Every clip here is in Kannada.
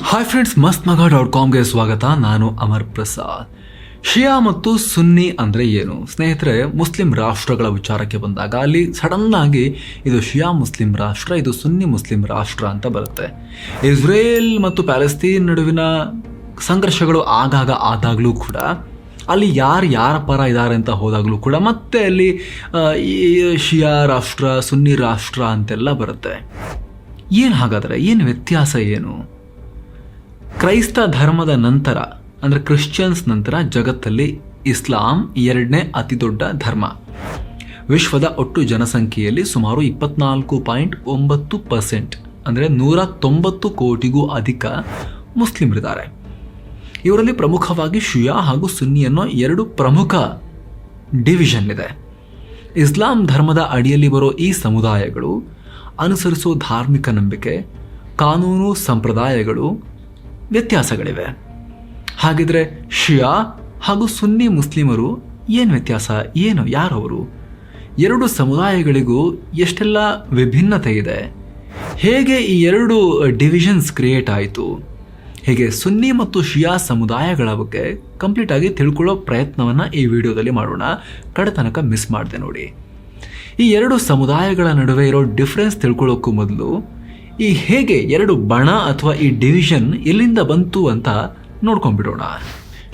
ಹಾಯ್ ಫ್ರೆಂಡ್ಸ್, mastmaga.comಗೆ ಸ್ವಾಗತ. ನಾನು ಅಮರ್ ಪ್ರಸಾದ್. ಶಿಯಾ ಮತ್ತು ಸುನ್ನಿ ಅಂದರೆ ಏನು ಸ್ನೇಹಿತರೆ? ಮುಸ್ಲಿಂ ರಾಷ್ಟ್ರಗಳ ವಿಚಾರಕ್ಕೆ ಬಂದಾಗ ಅಲ್ಲಿ ಸಡನ್ ಆಗಿ ಇದು ಶಿಯಾ ಮುಸ್ಲಿಂ ರಾಷ್ಟ್ರ, ಇದು ಸುನ್ನಿ ಮುಸ್ಲಿಂ ರಾಷ್ಟ್ರ ಅಂತ ಬರುತ್ತೆ. ಇಸ್ರೇಲ್ ಮತ್ತು ಪ್ಯಾಲೆಸ್ತೀನ್ ನಡುವಿನ ಸಂಘರ್ಷಗಳು ಆಗಾಗ ಆದಾಗಲೂ ಕೂಡ ಅಲ್ಲಿ ಯಾರ ಪರ ಇದ್ದಾರೆ ಅಂತ ಹೋದಾಗಲೂ ಕೂಡ ಮತ್ತೆ ಅಲ್ಲಿ ಈ ಶಿಯಾ ರಾಷ್ಟ್ರ ಸುನ್ನಿ ರಾಷ್ಟ್ರ ಅಂತೆಲ್ಲ ಬರುತ್ತೆ. ಏನು ಹಾಗಾದರೆ ಏನು ವ್ಯತ್ಯಾಸ ಏನು? ಕ್ರೈಸ್ತ ಧರ್ಮದ ನಂತರ ಅಂದರೆ ಕ್ರಿಶ್ಚಿಯನ್ಸ್ ನಂತರ ಜಗತ್ತಲ್ಲಿ ಇಸ್ಲಾಂ ಎರಡನೇ ಅತಿ ದೊಡ್ಡ ಧರ್ಮ. ವಿಶ್ವದ ಒಟ್ಟು ಜನಸಂಖ್ಯೆಯಲ್ಲಿ ಸುಮಾರು 24.9% ಅಂದರೆ 190 ಕೋಟಿಗೂ ಅಧಿಕ ಮುಸ್ಲಿಮರಿದ್ದಾರೆ. ಇವರಲ್ಲಿ ಪ್ರಮುಖವಾಗಿ ಶಿಯಾ ಹಾಗೂ ಸುನ್ನಿ ಅನ್ನೋ ಎರಡು ಪ್ರಮುಖ ಡಿವಿಷನ್ ಇದೆ. ಇಸ್ಲಾಂ ಧರ್ಮದ ಅಡಿಯಲ್ಲಿ ಬರೋ ಈ ಸಮುದಾಯಗಳು ಅನುಸರಿಸೋ ಧಾರ್ಮಿಕ ನಂಬಿಕೆ, ಕಾನೂನು, ಸಂಪ್ರದಾಯಗಳು ವ್ಯತ್ಯಾಸಗಳಿವೆ. ಹಾಗಿದ್ರೆ ಶಿಯಾ ಹಾಗೂ ಸುನ್ನಿ ಮುಸ್ಲಿಮರು ಏನು ವ್ಯತ್ಯಾಸ? ಯಾರವರು? ಎರಡು ಸಮುದಾಯಗಳಿಗೂ ಎಷ್ಟೆಲ್ಲ ವಿಭಿನ್ನತೆ ಇದೆ? ಹೇಗೆ ಈ ಎರಡು ಡಿವಿಷನ್ಸ್ ಕ್ರಿಯೇಟ್ ಆಯಿತು? ಹೀಗೆ ಸುನ್ನಿ ಮತ್ತು ಶಿಯಾ ಸಮುದಾಯಗಳ ಬಗ್ಗೆ ಕಂಪ್ಲೀಟಾಗಿ ತಿಳ್ಕೊಳ್ಳೋ ಪ್ರಯತ್ನವನ್ನು ಈ ವಿಡಿಯೋದಲ್ಲಿ ಮಾಡೋಣ. ಕಡೆ ತನಕ ಮಿಸ್ ಮಾಡಿದೆ ನೋಡಿ. ಈ ಎರಡು ಸಮುದಾಯಗಳ ನಡುವೆ ಇರೋ ಡಿಫ್ರೆನ್ಸ್ ತಿಳ್ಕೊಳ್ಳೋಕ್ಕೂ ಮೊದಲು ಈ ಹೇಗೆ ಎರಡು ಬಣ ಅಥವಾ ಈ ಡಿವಿಷನ್ ಎಲ್ಲಿಂದ ಬಂತು ಅಂತ ನೋಡ್ಕೊಂಡ್ಬಿಡೋಣ.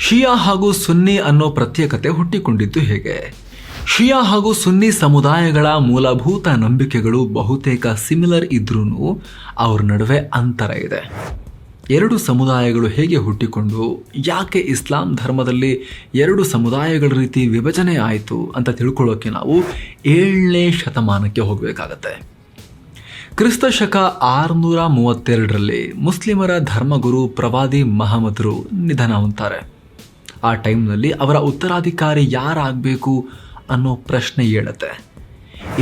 ಶಿಯಾ ಹಾಗೂ ಸುನ್ನಿ ಅನ್ನೋ ಪ್ರತ್ಯೇಕತೆ ಹುಟ್ಟಿಕೊಂಡಿದ್ದು ಹೇಗೆ? ಶಿಯಾ ಹಾಗೂ ಸುನ್ನಿ ಸಮುದಾಯಗಳ ಮೂಲಭೂತ ನಂಬಿಕೆಗಳು ಬಹುತೇಕ ಸಿಮಿಲರ್ ಇದ್ರೂ ಅವ್ರ ನಡುವೆ ಅಂತರ ಇದೆ. ಎರಡು ಸಮುದಾಯಗಳು ಹೇಗೆ ಹುಟ್ಟಿಕೊಂಡು ಯಾಕೆ ಇಸ್ಲಾಂ ಧರ್ಮದಲ್ಲಿ ಎರಡು ಸಮುದಾಯಗಳ ರೀತಿ ವಿಭಜನೆ ಆಯಿತು ಅಂತ ತಿಳ್ಕೊಳ್ಳೋಕೆ ನಾವು 7ನೇ ಶತಮಾನಕ್ಕೆ ಹೋಗಬೇಕಾಗತ್ತೆ. ಕ್ರಿಸ್ತ ಶಕ 632ರಲ್ಲಿ ಮುಸ್ಲಿಮರ ಧರ್ಮಗುರು ಪ್ರವಾದಿ ಮಹಮ್ಮದರು ನಿಧನ ಹೊಂತಾರೆ. ಆ ಟೈಮ್ನಲ್ಲಿ ಅವರ ಉತ್ತರಾಧಿಕಾರಿ ಯಾರಾಗಬೇಕು ಅನ್ನೋ ಪ್ರಶ್ನೆ ಏಳುತ್ತೆ.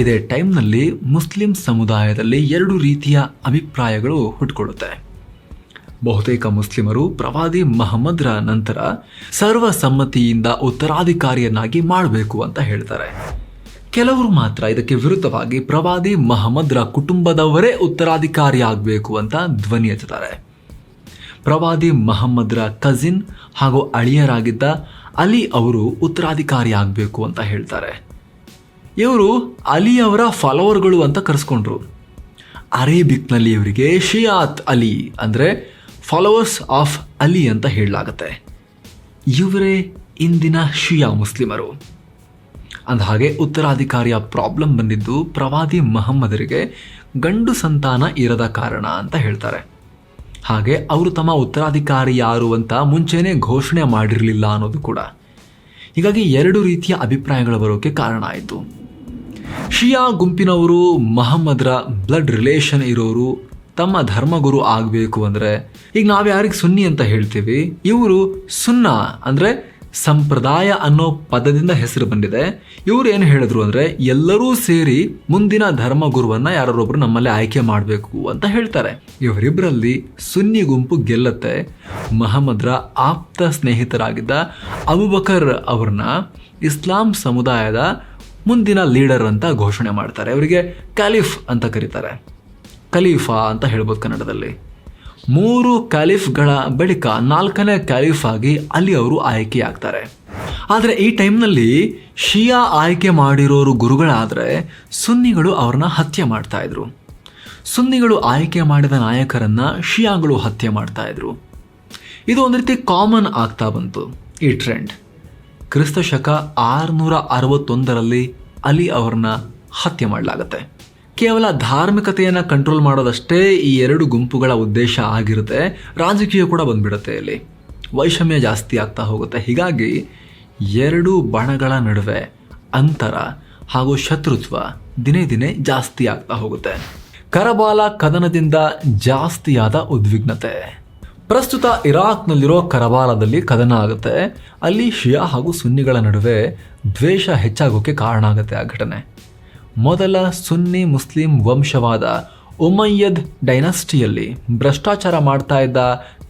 ಇದೇ ಟೈಮ್ನಲ್ಲಿ ಮುಸ್ಲಿಂ ಸಮುದಾಯದಲ್ಲಿ ಎರಡು ರೀತಿಯ ಅಭಿಪ್ರಾಯಗಳು ಹುಟ್ಕೊಳ್ಳುತ್ತೆ. ಬಹುತೇಕ ಮುಸ್ಲಿಮರು ಪ್ರವಾದಿ ಮಹಮ್ಮದರ ನಂತರ ಸರ್ವಸಮ್ಮತಿಯಿಂದ ಉತ್ತರಾಧಿಕಾರಿಯನ್ನಾಗಿ ಮಾಡಬೇಕು ಅಂತ ಹೇಳ್ತಾರೆ. ಕೆಲವರು ಮಾತ್ರ ಇದಕ್ಕೆ ವಿರುದ್ಧವಾಗಿ ಪ್ರವಾದಿ ಮಹಮ್ಮದರ ಕುಟುಂಬದವರೇ ಉತ್ತರಾಧಿಕಾರಿ ಆಗಬೇಕು ಅಂತ ಧ್ವನಿ ಎತ್ತುತ್ತಾರೆ. ಪ್ರವಾದಿ ಮಹಮ್ಮದರ ಕಸಿನ್ ಹಾಗೂ ಅಳಿಯರಾಗಿದ್ದ ಅಲಿ ಅವರು ಉತ್ತರಾಧಿಕಾರಿ ಆಗಬೇಕು ಅಂತ ಹೇಳ್ತಾರೆ. ಇವರು ಅಲಿ ಅವರ ಫಾಲೋವರ್ಗಳು ಅಂತ ಕರೆಸ್ಕೊಂಡ್ರು. ಅರೇಬಿಕ್ನಲ್ಲಿ ಇವರಿಗೆ ಶಿಯಾತ್ ಅಲಿ ಅಂದರೆ ಫಾಲೋವರ್ಸ್ ಆಫ್ ಅಲಿ ಅಂತ ಹೇಳಲಾಗತ್ತೆ. ಇವರೇ ಇಂದಿನ ಶಿಯಾ ಮುಸ್ಲಿಮರು. ಅಂದಹಾಗೆ ಉತ್ತರಾಧಿಕಾರಿಯ ಪ್ರಾಬ್ಲಮ್ ಬಂದಿದ್ದು ಪ್ರವಾದಿ ಮಹಮ್ಮದರಿಗೆ ಗಂಡು ಸಂತಾನ ಇರದ ಕಾರಣ ಅಂತ ಹೇಳ್ತಾರೆ. ಹಾಗೆ ಅವರು ತಮ್ಮ ಉತ್ತರಾಧಿಕಾರಿ ಯಾರು ಅಂತ ಮುಂಚೆನೇ ಘೋಷಣೆ ಮಾಡಿರಲಿಲ್ಲ ಅನ್ನೋದು ಕೂಡ. ಹೀಗಾಗಿ ಎರಡು ರೀತಿಯ ಅಭಿಪ್ರಾಯಗಳು ಬರೋಕ್ಕೆ ಕಾರಣ ಆಯಿತು. ಶಿಯಾ ಗುಂಪಿನವರು ಮಹಮ್ಮದರ ಬ್ಲಡ್ ರಿಲೇಷನ್ ಇರೋರು ತಮ್ಮ ಧರ್ಮಗುರು ಆಗಬೇಕು ಅಂದರೆ, ಈಗ ನಾವು ಯಾರಿಗೆ ಸುನ್ನಿ ಅಂತ ಹೇಳ್ತೀವಿ, ಇವರು ಸುನ್ನಾ ಅಂದರೆ ಸಂಪ್ರದಾಯ ಅನ್ನೋ ಪದದಿಂದ ಹೆಸರು ಬಂದಿದೆ. ಇವರು ಏನು ಹೇಳಿದ್ರು ಅಂದರೆ ಎಲ್ಲರೂ ಸೇರಿ ಮುಂದಿನ ಧರ್ಮಗುರುವನ್ನು ಯಾರೊಬ್ಬರು ನಮ್ಮಲ್ಲಿ ಆಯ್ಕೆ ಮಾಡಬೇಕು ಅಂತ ಹೇಳ್ತಾರೆ. ಇವರಿಬ್ಬರಲ್ಲಿ ಸುನ್ನಿ ಗುಂಪು ಗೆಲ್ಲತ್ತೆ. ಮಹಮ್ಮದರ ಆಪ್ತ ಸ್ನೇಹಿತರಾಗಿದ್ದ ಅಬುಬಕರ್ ಅವ್ರನ್ನ ಇಸ್ಲಾಂ ಸಮುದಾಯದ ಮುಂದಿನ ಲೀಡರ್ ಅಂತ ಘೋಷಣೆ ಮಾಡ್ತಾರೆ. ಅವರಿಗೆ ಕ್ಯಾಲಿಫ್ ಅಂತ ಕರೀತಾರೆ. ಖಲೀಫಾ ಅಂತ ಹೇಳ್ಬೋದು ಕನ್ನಡದಲ್ಲಿ. 3 ಕ್ಯಾಲಿಫ್ಗಳ ಬಳಿಕ 4ನೇ ಕ್ಯಾಲಿಫ್ ಆಗಿ ಅಲಿ ಅವರು ಆಯ್ಕೆಯಾಗ್ತಾರೆ. ಆದರೆ ಈ ಟೈಮ್ನಲ್ಲಿ ಶಿಯಾ ಆಯ್ಕೆ ಮಾಡಿರೋರು ಗುರುಗಳಾದರೆ ಸುನ್ನಿಗಳು ಅವ್ರನ್ನ ಹತ್ಯೆ ಮಾಡ್ತಾಯಿದ್ರು. ಸುನ್ನಿಗಳು ಆಯ್ಕೆ ಮಾಡಿದ ನಾಯಕರನ್ನು ಶಿಯಾಗಳು ಹತ್ಯೆ ಮಾಡ್ತಾಯಿದ್ರು. ಇದು ಒಂದು ರೀತಿ ಕಾಮನ್ ಆಗ್ತಾ ಬಂತು ಈ ಟ್ರೆಂಡ್. ಕ್ರಿಸ್ತ ಶಕ 661ರಲ್ಲಿ ಅಲಿ ಅವ್ರನ್ನ ಹತ್ಯೆ ಮಾಡಲಾಗತ್ತೆ. ಕೇವಲ ಧಾರ್ಮಿಕತೆಯನ್ನು ಕಂಟ್ರೋಲ್ ಮಾಡೋದಷ್ಟೇ ಈ ಎರಡು ಗುಂಪುಗಳ ಉದ್ದೇಶ ಆಗಿರುತ್ತೆ. ರಾಜಕೀಯ ಕೂಡ ಬಂದ್ಬಿಡುತ್ತೆ. ಇಲ್ಲಿ ವೈಷಮ್ಯ ಜಾಸ್ತಿ ಆಗ್ತಾ ಹೋಗುತ್ತೆ. ಹೀಗಾಗಿ ಎರಡು ಬಣಗಳ ನಡುವೆ ಅಂತರ ಹಾಗೂ ಶತ್ರುತ್ವ ದಿನೇ ದಿನೇ ಜಾಸ್ತಿ ಆಗ್ತಾ ಹೋಗುತ್ತೆ. ಕರಬಾಲ ಕದನದಿಂದ ಜಾಸ್ತಿಯಾದ ಉದ್ವಿಗ್ನತೆ. ಪ್ರಸ್ತುತ ಇರಾಕ್ನಲ್ಲಿರೋ ಕರಬಾಲದಲ್ಲಿ ಕದನ ಆಗುತ್ತೆ. ಅಲ್ಲಿ ಶಿಯಾ ಹಾಗೂ ಸುನ್ನಿಗಳ ನಡುವೆ ದ್ವೇಷ ಹೆಚ್ಚಾಗೋಕ್ಕೆ ಕಾರಣ ಆಗುತ್ತೆ ಆ ಘಟನೆ. ಮೊದಲ ಸುನ್ನಿ ಮುಸ್ಲಿಂ ವಂಶವಾದ ಉಮಯ್ಯದ್ ಡೈನಾಸ್ಟಿಯಲ್ಲಿ ಭ್ರಷ್ಟಾಚಾರ ಮಾಡ್ತಾ ಇದ್ದ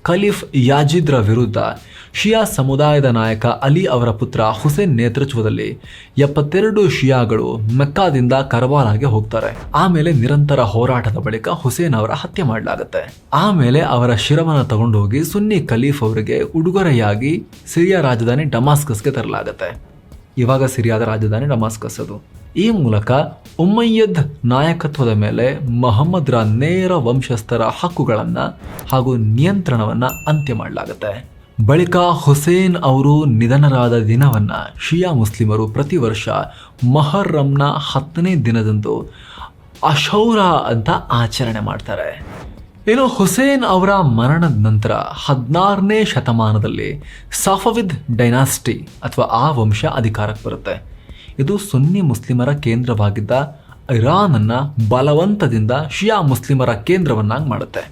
ಖಲೀಫ್ ಯಾಜಿದ್ರ ವಿರುದ್ಧ ಶಿಯಾ ಸಮುದಾಯದ ನಾಯಕ ಅಲಿ ಅವರ ಪುತ್ರ ಹುಸೇನ್ ನೇತೃತ್ವದಲ್ಲಿ 72 ಶಿಯಾಗಳು ಮೆಕ್ಕಾದಿಂದ ಕರ್ಬಾಲಾಗೆ ಹೋಗ್ತಾರೆ. ಆಮೇಲೆ ನಿರಂತರ ಹೋರಾಟದ ಬಳಿಕ ಹುಸೇನ್ ಅವರ ಹತ್ಯೆ ಮಾಡಲಾಗುತ್ತೆ. ಆಮೇಲೆ ಅವರ ಶಿರವನ್ನು ತಗೊಂಡೋಗಿ ಸುನ್ನಿ ಖಲೀಫ್ ಅವರಿಗೆ ಉಡುಗೊರೆಯಾಗಿ ಸಿರಿಯಾ ರಾಜಧಾನಿ ಡಮಾಸ್ಕಸ್ಗೆ ತರಲಾಗುತ್ತೆ. ಇವಾಗ ಸಿರಿಯಾದ ರಾಜಧಾನಿ ಡಮಾಸ್ಕಸ್ ಅದು. ಈ ಮೂಲಕ ಉಮ್ಮಯ್ಯದ್ ನಾಯಕತ್ವದ ಮೇಲೆ ಮೊಹಮ್ಮದ್ರ ನೇರ ವಂಶಸ್ಥರ ಹಕ್ಕುಗಳನ್ನು ಹಾಗೂ ನಿಯಂತ್ರಣವನ್ನು ಅಂತ್ಯ ಮಾಡಲಾಗುತ್ತೆ. ಬಳಿಕ ಹುಸೇನ್ ಅವರು ನಿಧನರಾದ ದಿನವನ್ನು ಶಿಯಾ ಮುಸ್ಲಿಮರು ಪ್ರತಿ ವರ್ಷ ಮೊಹರ್ರಂನ 10ನೇ ದಿನದಂದು ಅಶೌರಾ ಅಂತ ಆಚರಣೆ ಮಾಡ್ತಾರೆ. ಇನ್ನು ಹುಸೇನ್ ಅವರ ಮರಣದ ನಂತರ 16ನೇ ಶತಮಾನದಲ್ಲಿ ಸಫವಿದ್ ಡೈನಾಸ್ಟಿ ಅಥವಾ ಆ ವಂಶ ಅಧಿಕಾರಕ್ಕೆ ಬರುತ್ತೆ. ಇದು ಸುನ್ನಿ ಮುಸ್ಲಿಮರ ಕೇಂದ್ರವಾಗಿದ್ದ ಇರಾನನ್ನು ಬಲವಂತದಿಂದ ಶಿಯಾ ಮುಸ್ಲಿಮರ ಕೇಂದ್ರವನ್ನಾಗಿ ಮಾಡುತ್ತೆ.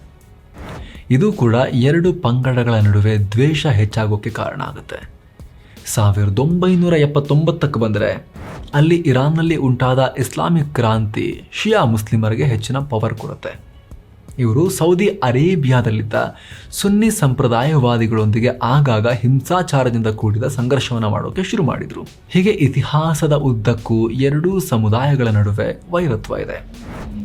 ಇದು ಕೂಡ 2 ಪಂಗಡಗಳ ನಡುವೆ ದ್ವೇಷ ಹೆಚ್ಚಾಗೋಕ್ಕೆ ಕಾರಣ ಆಗುತ್ತೆ. 1979ಕ್ಕೆ ಬಂದರೆ ಅಲ್ಲಿ ಇರಾನ್ನಲ್ಲಿ ಉಂಟಾದ ಇಸ್ಲಾಮಿಕ್ ಕ್ರಾಂತಿ ಶಿಯಾ ಮುಸ್ಲಿಮರಿಗೆ ಹೆಚ್ಚಿನ ಪವರ್ ಕೊಡುತ್ತೆ. ಇವರು ಸೌದಿ ಅರೇಬಿಯಾದಲ್ಲಿದ್ದ ಸುನ್ನಿ ಸಂಪ್ರದಾಯವಾದಿಗಳೊಂದಿಗೆ ಆಗಾಗ ಹಿಂಸಾಚಾರದಿಂದ ಕೂಡಿದ ಸಂಘರ್ಷವನ್ನು ಮಾಡೋಕೆ ಶುರು ಮಾಡಿದರು. ಹೀಗೆ ಇತಿಹಾಸದ ಉದ್ದಕ್ಕೂ 2 ಸಮುದಾಯಗಳ ನಡುವೆ ವೈರತ್ವ ಇದೆ.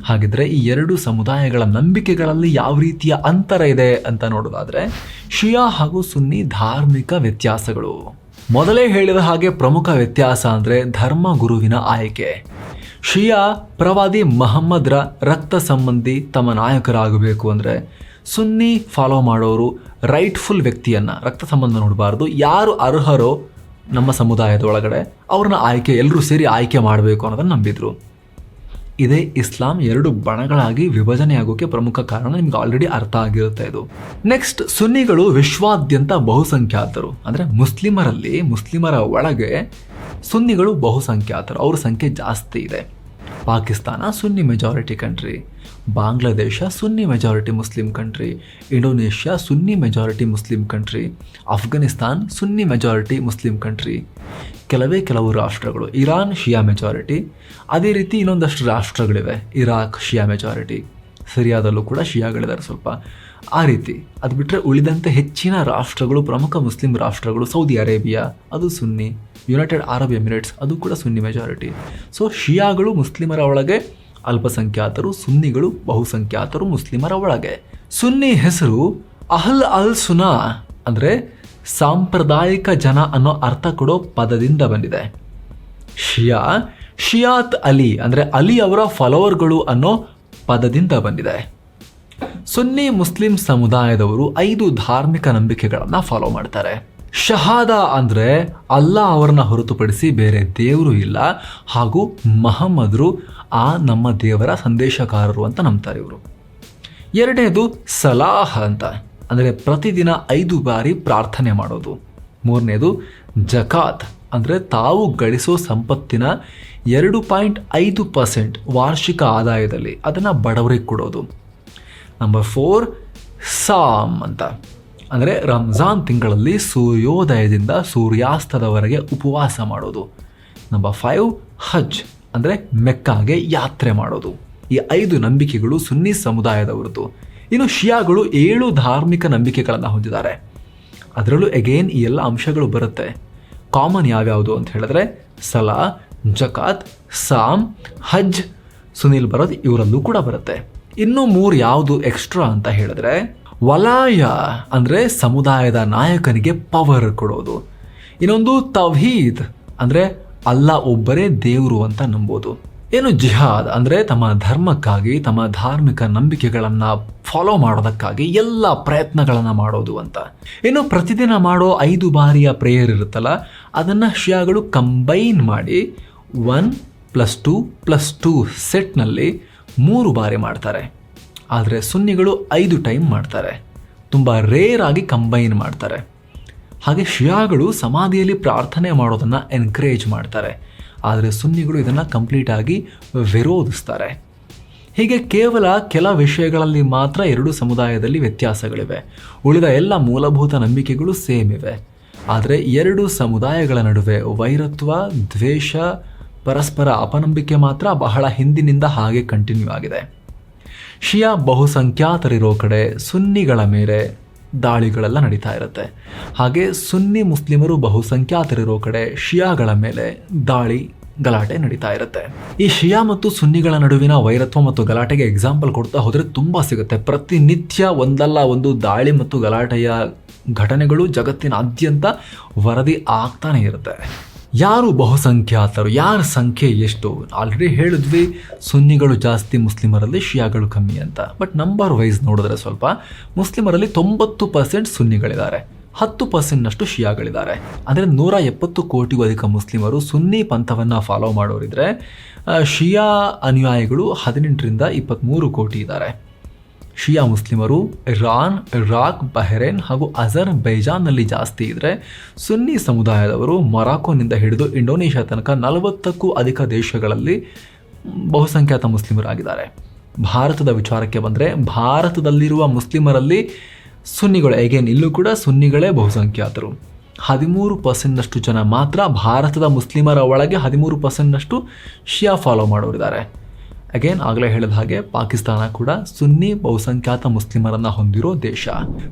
ಹಾಗಿದ್ರೆ ಈ 2 ಸಮುದಾಯಗಳ ನಂಬಿಕೆಗಳಲ್ಲಿ ಯಾವ ರೀತಿಯ ಅಂತರ ಇದೆ ಅಂತ ನೋಡೋದಾದ್ರೆ, ಶಿಯಾ ಹಾಗೂ ಸುನ್ನಿ ಧಾರ್ಮಿಕ ವ್ಯತ್ಯಾಸಗಳು. ಮೊದಲೇ ಹೇಳಿದ ಹಾಗೆ ಪ್ರಮುಖ ವ್ಯತ್ಯಾಸ ಅಂದರೆ ಧರ್ಮ ಗುರುವಿನ ಆಯ್ಕೆ. ಶಿಯಾ ಪ್ರವಾದಿ ಮಹಮ್ಮದ್ರ ರಕ್ತ ಸಂಬಂಧಿ ತಮ್ಮ ನಾಯಕರಾಗಬೇಕು ಅಂದರೆ ಸುನ್ನಿ ಫಾಲೋ ಮಾಡೋರು ರೈಟ್ಫುಲ್ ವ್ಯಕ್ತಿಯನ್ನು ರಕ್ತ ಸಂಬಂಧ ನೋಡಬಾರ್ದು, ಯಾರು ಅರ್ಹರೋ ನಮ್ಮ ಸಮುದಾಯದ ಒಳಗಡೆ ಅವ್ರನ್ನ ಎಲ್ಲರೂ ಸೇರಿ ಆಯ್ಕೆ ಮಾಡಬೇಕು ಅನ್ನೋದನ್ನು ನಂಬಿದ್ರು. ಇದೇ ಇಸ್ಲಾಂ 2 ಬಣಗಳಾಗಿ ವಿಭಜನೆಯಾಗೋಕ್ಕೆ ಪ್ರಮುಖ ಕಾರಣ. ನಿಮ್ಗೆ ಆಲ್ರೆಡಿ ಅರ್ಥ ಆಗಿರುತ್ತೆ ಇದು. ನೆಕ್ಸ್ಟ್, ಸುನ್ನಿಗಳು ವಿಶ್ವಾದ್ಯಂತ ಬಹುಸಂಖ್ಯಾತರು. ಅಂದರೆ ಮುಸ್ಲಿಮರ ಒಳಗೆ ಸುನ್ನಿಗಳು ಬಹುಸಂಖ್ಯಾತರು, ಅವ್ರ ಸಂಖ್ಯೆ ಜಾಸ್ತಿ ಇದೆ. ಪಾಕಿಸ್ತಾನ ಸುನ್ನಿ ಮೆಜಾರಿಟಿ ಕಂಟ್ರಿ, ಬಾಂಗ್ಲಾದೇಶ ಸುನ್ನಿ ಮೆಜಾರಿಟಿ ಮುಸ್ಲಿಂ ಕಂಟ್ರಿ, ಇಂಡೋನೇಷ್ಯಾ ಸುನ್ನಿ ಮೆಜಾರಿಟಿ ಮುಸ್ಲಿಂ ಕಂಟ್ರಿ, ಅಫ್ಘಾನಿಸ್ತಾನ್ ಸುನ್ನಿ ಮೆಜಾರಿಟಿ ಮುಸ್ಲಿಂ ಕಂಟ್ರಿ, ಕೆಲವು ರಾಷ್ಟ್ರಗಳು ಇರಾನ್ ಶಿಯಾ ಮೆಜಾರಿಟಿ, ಅದೇ ರೀತಿ ಇನ್ನೊಂದಷ್ಟು ರಾಷ್ಟ್ರಗಳಿವೆ, ಇರಾಕ್ ಶಿಯಾ ಮೆಜಾರಿಟಿ, ಸಿರಿಯಾದಲ್ಲೂ ಕೂಡ ಶಿಯಾಗಳಿದ್ದಾರೆ ಸ್ವಲ್ಪ. ಆ ರೀತಿ ಅದು ಬಿಟ್ಟರೆ ಉಳಿದಂತೆ ಹೆಚ್ಚಿನ ರಾಷ್ಟ್ರಗಳು, ಪ್ರಮುಖ ಮುಸ್ಲಿಂ ರಾಷ್ಟ್ರಗಳು, ಸೌದಿ ಅರೇಬಿಯಾ ಅದು ಸುನ್ನಿ, ಯುನೈಟೆಡ್ ಅರಬ್ ಎಮಿರೇಟ್ಸ್ ಅದು ಕೂಡ ಸುನ್ನಿ ಮೆಜಾರಿಟಿ. ಸೊ ಶಿಯಾಗಳು ಮುಸ್ಲಿಮರ ಒಳಗೆ ಅಲ್ಪಸಂಖ್ಯಾತರು, ಸುನ್ನಿಗಳು ಬಹುಸಂಖ್ಯಾತರು ಮುಸ್ಲಿಮರ ಒಳಗೆ. ಸುನ್ನಿ ಹೆಸರು ಅಹ್ಲ್ ಅಲ್ ಸುನಾ ಅಂದರೆ ಸಾಂಪ್ರದಾಯಿಕ ಜನ ಅನ್ನೋ ಅರ್ಥ ಕೊಡೋ ಪದದಿಂದ ಬಂದಿದೆ. ಶಿಯಾತ್ ಅಲಿ ಅಂದರೆ ಅಲಿ ಅವರ ಫಾಲೋವರ್ಗಳು ಅನ್ನೋ ಪದದಿಂದ ಬಂದಿದೆ. ಸುನ್ನಿ ಮುಸ್ಲಿಂ ಸಮುದಾಯದವರು 5 ಧಾರ್ಮಿಕ ನಂಬಿಕೆಗಳನ್ನು ಫಾಲೋ ಮಾಡ್ತಾರೆ. ಶಹಾದ ಅಂದರೆ ಅಲ್ಲಾ ಅವರನ್ನ ಹೊರತುಪಡಿಸಿ ಬೇರೆ ದೇವರು ಇಲ್ಲ, ಹಾಗೂ ಮಹಮ್ಮದ್ರು ನಮ್ಮ ದೇವರ ಸಂದೇಶಕಾರರು ಅಂತ ನಂಬ್ತಾರೆ ಇವರು. 2ನೇದು ಸಲಾಹ್ ಅಂತ ಅಂದರೆ ಪ್ರತಿದಿನ 5 ಬಾರಿ ಪ್ರಾರ್ಥನೆ ಮಾಡೋದು. 3ನೇದು ಜಕಾತ್ ಅಂದರೆ ತಾವು ಗಳಿಸೋ ಸಂಪತ್ತಿನ 2.5% ವಾರ್ಷಿಕ ಆದಾಯದಲ್ಲಿ ಅದನ್ನು ಬಡವರಿಗೆ ಕೊಡೋದು. ನಂಬರ್ 4 ಸಾಮ್ ಅಂತ ಅಂದರೆ ರಂಜಾನ್ ತಿಂಗಳಲ್ಲಿ ಸೂರ್ಯೋದಯದಿಂದ ಸೂರ್ಯಾಸ್ತದವರೆಗೆ ಉಪವಾಸ ಮಾಡೋದು. ನಂಬರ್ 5 ಹಜ್ ಅಂದರೆ ಮೆಕ್ಕಾಗೆ ಯಾತ್ರೆ ಮಾಡೋದು. ಈ 5 ನಂಬಿಕೆಗಳು ಸುನ್ನಿ ಸಮುದಾಯದವರದ್ದು. ಇನ್ನು ಶಿಯಾಗಳು 7 ಧಾರ್ಮಿಕ ನಂಬಿಕೆಗಳನ್ನು ಹೊಂದಿದ್ದಾರೆ. ಅದರಲ್ಲೂ ಅಗೇನ್ ಈ ಎಲ್ಲ ಅಂಶಗಳು ಬರುತ್ತೆ. ಕಾಮನ್ ಯಾವ್ಯಾವುದು ಅಂತ ಹೇಳಿದ್ರೆ ಸಲಾ, ಜಕಾತ್, ಸಾಮ್, ಹಜ್, ಸುನಿಲ್ ಬರೋದು ಇವರಲ್ಲೂ ಕೂಡ ಬರುತ್ತೆ. ಇನ್ನು 3 ಯಾವುದು ಎಕ್ಸ್ಟ್ರಾ ಅಂತ ಹೇಳಿದ್ರೆ ವಲಾಯ ಅಂದರೆ ಸಮುದಾಯದ ನಾಯಕನಿಗೆ ಪವರ್ ಕೊಡೋದು. ಇನ್ನೊಂದು ತವ್ಹೀದ್ ಅಂದರೆ ಅಲ್ಲಾ ಒಬ್ಬರೇ ದೇವರು ಅಂತ ನಂಬೋದು. ಏನು ಜಿಹಾದ್ ಅಂದರೆ ತಮ್ಮ ಧರ್ಮಕ್ಕಾಗಿ ತಮ್ಮ ಧಾರ್ಮಿಕ ನಂಬಿಕೆಗಳನ್ನು ಫಾಲೋ ಮಾಡೋದಕ್ಕಾಗಿ ಎಲ್ಲ ಪ್ರಯತ್ನಗಳನ್ನು ಮಾಡೋದು ಅಂತ. ಇನ್ನು ಪ್ರತಿದಿನ ಮಾಡೋ 5 ಬಾರಿಯ ಪ್ರೇಯರ್ ಇರುತ್ತಲ್ಲ, ಅದನ್ನು ಶಿಯಾಗಳು ಕಂಬೈನ್ ಮಾಡಿ 1+2+2 ಸೆಟ್ನಲ್ಲಿ 3 ಬಾರಿ ಮಾಡ್ತಾರೆ. ಆದರೆ ಸುನ್ನಿಗಳು 5 ಟೈಮ್ ಮಾಡ್ತಾರೆ, ತುಂಬ ರೇರ್ ಆಗಿ ಕಂಬೈನ್ ಮಾಡ್ತಾರೆ. ಹಾಗೆ ಶಿಯಾಗಳು ಸಮಾಧಿಯಲ್ಲಿ ಪ್ರಾರ್ಥನೆ ಮಾಡೋದನ್ನು ಎನ್ಕರೇಜ್ ಮಾಡ್ತಾರೆ, ಆದರೆ ಸುನ್ನಿಗಳು ಇದನ್ನು ಕಂಪ್ಲೀಟಾಗಿ ವಿರೋಧಿಸ್ತಾರೆ. ಹೀಗೆ ಕೇವಲ ಕೆಲ ವಿಷಯಗಳಲ್ಲಿ ಮಾತ್ರ 2 ಸಮುದಾಯದಲ್ಲಿ ವ್ಯತ್ಯಾಸಗಳಿವೆ. ಉಳಿದ ಎಲ್ಲ ಮೂಲಭೂತ ನಂಬಿಕೆಗಳು ಸೇಮ್ ಇವೆ. ಆದರೆ 2 ಸಮುದಾಯಗಳ ನಡುವೆ ವೈರತ್ವ, ದ್ವೇಷ, ಪರಸ್ಪರ ಅಪನಂಬಿಕೆ ಮಾತ್ರ ಬಹಳ ಹಿಂದಿನಿಂದ ಹಾಗೆ ಕಂಟಿನ್ಯೂ ಆಗಿದೆ. ಶಿಯಾ ಬಹುಸಂಖ್ಯಾತರಿರೋ ಕಡೆ ಸುನ್ನಿಗಳ ಮೇಲೆ ದಾಳಿಗಳೆಲ್ಲ ನಡೀತಾ ಇರುತ್ತೆ. ಹಾಗೆ ಸುನ್ನಿ ಮುಸ್ಲಿಮರು ಬಹುಸಂಖ್ಯಾತರಿರೋ ಕಡೆ ಶಿಯಾಗಳ ಮೇಲೆ ದಾಳಿ ಗಲಾಟೆ ನಡೀತಾ ಇರುತ್ತೆ. ಈ ಶಿಯಾ ಮತ್ತು ಸುನ್ನಿಗಳ ನಡುವಿನ ವೈರತ್ವ ಮತ್ತು ಗಲಾಟೆಗೆ ಎಕ್ಸಾಂಪಲ್ ಕೊಡ್ತಾ ಹೋದರೆ ತುಂಬ ಸಿಗುತ್ತೆ. ಪ್ರತಿನಿತ್ಯ ಒಂದಲ್ಲ ಒಂದು ದಾಳಿ ಮತ್ತು ಗಲಾಟೆಯ ಘಟನೆಗಳು ಜಗತ್ತಿನಾದ್ಯಂತ ವರದಿ ಆಗ್ತಾನೆ ಇರುತ್ತೆ. ಯಾರು ಬಹುಸಂಖ್ಯಾತರು, ಯಾರ ಸಂಖ್ಯೆ ಎಷ್ಟು? ಆಲ್ರೆಡಿ ಹೇಳಿದ್ವಿ, ಸುನ್ನಿಗಳು ಜಾಸ್ತಿ, ಮುಸ್ಲಿಮರಲ್ಲಿ ಶಿಯಾಗಳು ಕಮ್ಮಿ ಅಂತ. ಬಟ್ ನಂಬರ್ ವೈಸ್ ನೋಡಿದ್ರೆ ಸ್ವಲ್ಪ ಮುಸ್ಲಿಮರಲ್ಲಿ 90% ಸುನ್ನಿಗಳಿದ್ದಾರೆ, 10%ನಷ್ಟು ಶಿಯಾಗಳಿದ್ದಾರೆ. ಅಂದರೆ 170 ಕೋಟಿಗೂ ಅಧಿಕ ಮುಸ್ಲಿಮರು ಸುನ್ನಿ ಪಂಥವನ್ನು ಫಾಲೋ ಮಾಡೋರಿದ್ರೆ ಶಿಯಾ ಅನುಯಾಯಿಗಳು 18ರಿಂದ 23 ಕೋಟಿ ಇದ್ದಾರೆ. ಶಿಯಾ ಮುಸ್ಲಿಮರು ಇರಾನ್, ಇರಾಕ್, ಬಹ್ರೇನ್ ಹಾಗೂ ಅಜರ್ಬೈಜಾನ್ನಲ್ಲಿ ಜಾಸ್ತಿ ಇದ್ದರೆ ಸುನ್ನಿ ಸಮುದಾಯದವರು ಮೊರಾಕೋನಿಂದ ಹಿಡಿದು ಇಂಡೋನೇಷ್ಯಾ ತನಕ 40ಕ್ಕೂ ಅಧಿಕ ದೇಶಗಳಲ್ಲಿ ಬಹುಸಂಖ್ಯಾತ ಮುಸ್ಲಿಮರಾಗಿದ್ದಾರೆ. ಭಾರತದ ವಿಚಾರಕ್ಕೆ ಬಂದರೆ ಭಾರತದಲ್ಲಿರುವ ಮುಸ್ಲಿಮರಲ್ಲಿ ಸುನ್ನಿಗಳು ಅಗೇನ್ ಇಲ್ಲೂ ಕೂಡ ಸುನ್ನಿಗಳೇ ಬಹುಸಂಖ್ಯಾತರು. 13%ನಷ್ಟು ಜನ ಮಾತ್ರ ಭಾರತದ ಮುಸ್ಲಿಮರ ಒಳಗೆ 13%ನಷ್ಟು ಶಿಯಾ ಫಾಲೋ ಮಾಡೋರಿದ್ದಾರೆ. ಅಗೇನ್ ಆಗಲೇ ಹೇಳಿದ ಹಾಗೆ ಪಾಕಿಸ್ತಾನ ಕೂಡ ಸುನ್ನಿ ಬಹುಸಂಖ್ಯಾತ ಮುಸ್ಲಿಮರನ್ನು ಹೊಂದಿರೋ ದೇಶ.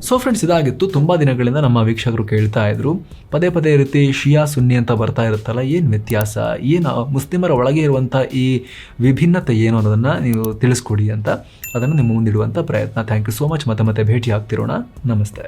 ಸೊ ಫ್ರೆಂಡ್ಸ್, ಇದಾಗಿತ್ತು. ತುಂಬ ದಿನಗಳಿಂದ ನಮ್ಮ ವೀಕ್ಷಕರು ಕೇಳ್ತಾ ಇದ್ರು, ಪದೇ ಪದೇ ರೀತಿ ಶಿಯಾ ಸುನ್ನಿ ಅಂತ ಬರ್ತಾ ಇರುತ್ತಲ್ಲ, ಏನು ವ್ಯತ್ಯಾಸ, ಏನು ಮುಸ್ಲಿಮರ ಒಳಗೆ ಇರುವಂಥ ಈ ವಿಭಿನ್ನತೆ ಏನು ಅನ್ನೋದನ್ನು ನೀವು ತಿಳಿಸ್ಕೊಡಿ ಅಂತ. ಅದನ್ನು ನಿಮ್ಮ ಮುಂದಿಡುವಂಥ ಪ್ರಯತ್ನ. Thank you so much. ಮತ್ತೆ ಭೇಟಿ ಆಗ್ತಿರೋಣ. ನಮಸ್ತೆ.